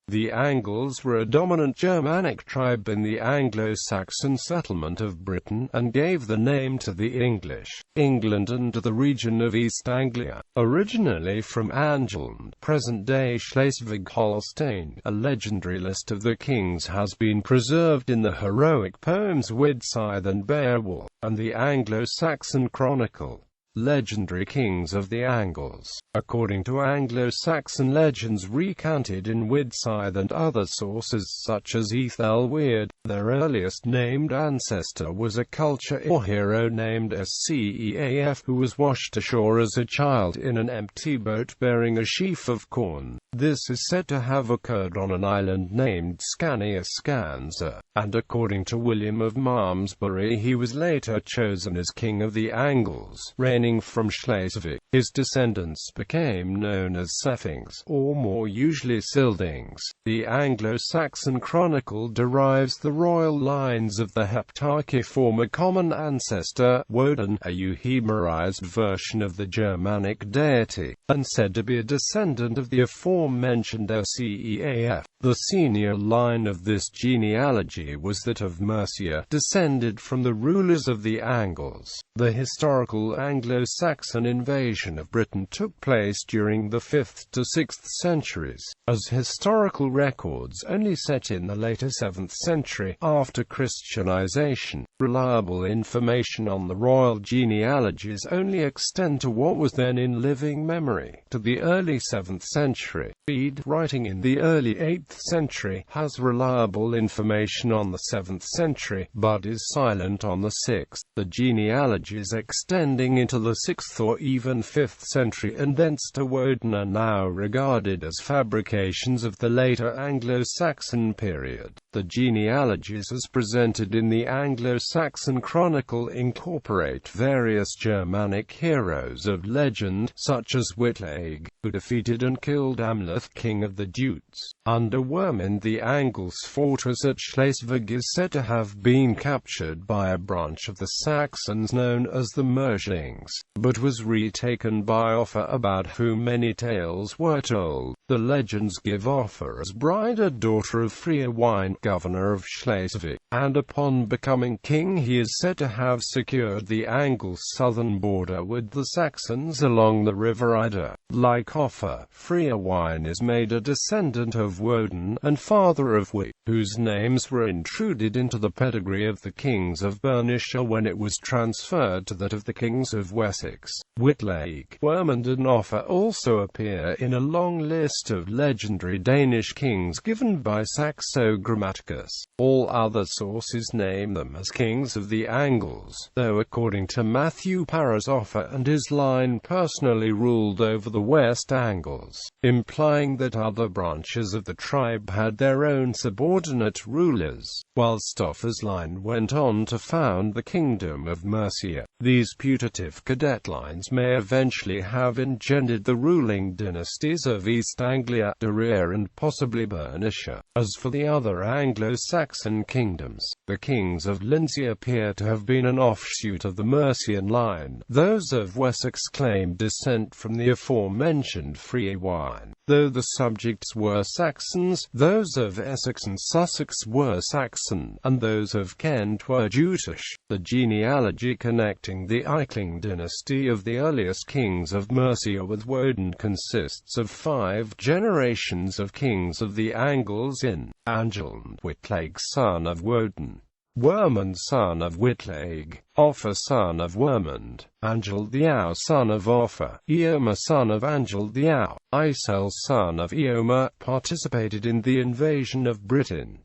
The Angles were a dominant Germanic tribe in the Anglo-Saxon settlement of Britain, and gave the name to the English, England, and to the region of East Anglia, originally from Angeln, present-day Schleswig-Holstein. A legendary list of the kings has been preserved in the heroic poems Widsith and Beowulf, and the Anglo-Saxon Chronicle. Legendary kings of the Angles. According to Anglo-Saxon legends recounted in Widsith and other sources such as Ethelweard, their earliest named ancestor was a culture or hero named Scef, who was washed ashore as a child in an empty boat bearing a sheaf of corn. This is said to have occurred on an island named Scania Scanza, and according to William of Malmesbury he was later chosen as king of the Angles, reigning from Schleswig. His descendants became known as Sefings, or more usually Sildings. The Anglo-Saxon Chronicle derives the royal lines of the Heptarchy from a common ancestor, Woden, a euhemerized version of the Germanic deity, and said to be a descendant of the aforementioned Scef. The senior line of this genealogy was that of Mercia, descended from the rulers of the Angles. The historical Anglo-Saxon invasion of Britain took place during the 5th to 6th centuries, as historical records only set in the later 7th century, after Christianization. Reliable information on the royal genealogies only extend to what was then in living memory, to the early 7th century. Bede, writing in the early 8th century, has reliable information on the 7th century, but is silent on the 6th. The genealogies extending into the 6th or even 5th century and thence to Woden are now regarded as fabrications of the later Anglo-Saxon period. The genealogies as presented in the Anglo-Saxon Chronicle incorporate various Germanic heroes of legend, such as Witlage, who defeated and killed Amleth, king of the Jutes. Under Wermund, the Angles' fortress at Schleswig is said to have been captured by a branch of the Saxons known as the Mercians, but was retaken by Offa, about whom many tales were told. The legends give Offa as bride a daughter of Freawain, governor of Schleswig, and upon becoming king he is said to have secured the Angles' southern border with the Saxons along the river Ida. Like Offa, Freawain is made a descendant of Woden, and father of Wight, whose names were intruded into the pedigree of the kings of Bernicia when it was transferred to that of the kings of Wessex. Witlage, Wermund and Offa also appear in a long list of legendary Danish kings given by Saxo Grammaticus. All other sources name them as kings of the Angles, though according to Matthew Parris, Offa and his line personally ruled over the West Angles, implying that other branches of the tribe had their own subordinate rulers, whilst Offa's line went on to found the kingdom of Mercia. These putative cadet lines may eventually have engendered the ruling dynasties of East Anglia.Originally and possibly Bernicia. As for the other Anglo-Saxon kingdoms, the kings of Lindsey appear to have been an offshoot of the Mercian line. Those of Wessex claim descent from the aforementioned Freawain, though the subjects were Saxons. Those of Essex and Sussex were Saxon, and those of Kent were Jutish. The genealogy connecting the Eichling dynasty of the earliest kings of Mercia with Woden consists of 5 generations of kings of the Angles in Angeln: Witlage son of Woden, Wermund son of Witlage, Offa son of Wermund, Angel son of Offa, Eomer son of Angel, Isel son of Eomer, participated in the invasion of Britain.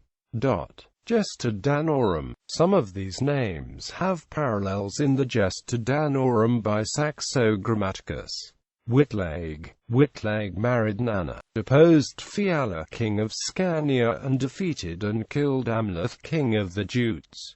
Gesta Danorum. Some of these names have parallels in the Gesta Danorum by Saxo Grammaticus. Witlage married Nanna, deposed Fiala, king of Scania, and defeated and killed Amleth, king of the Jutes.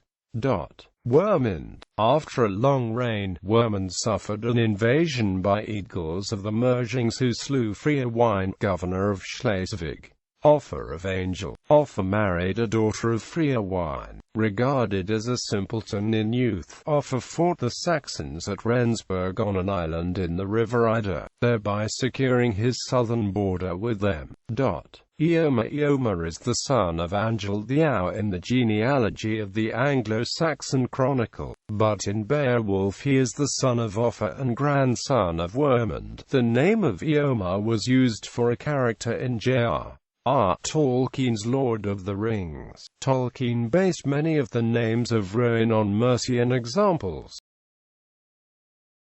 Wermund. After a long reign, Wermund suffered an invasion by Eadgars of the Mercians, who slew Freawain, governor of Schleswig. Offa of Angel. Offa married a daughter of Freawain, regarded as a simpleton in youth. Offa fought the Saxons at Rendsburg on an island in the River Ida, thereby securing his southern border with them. Eomer is the son of Angel in the genealogy of the Anglo-Saxon Chronicle, but in Beowulf he is the son of Offa and grandson of Wermund. The name of Eomer was used for a character in J.R. Tolkien's Lord of the Rings. Tolkien based many of the names of Rohan on Mercian examples.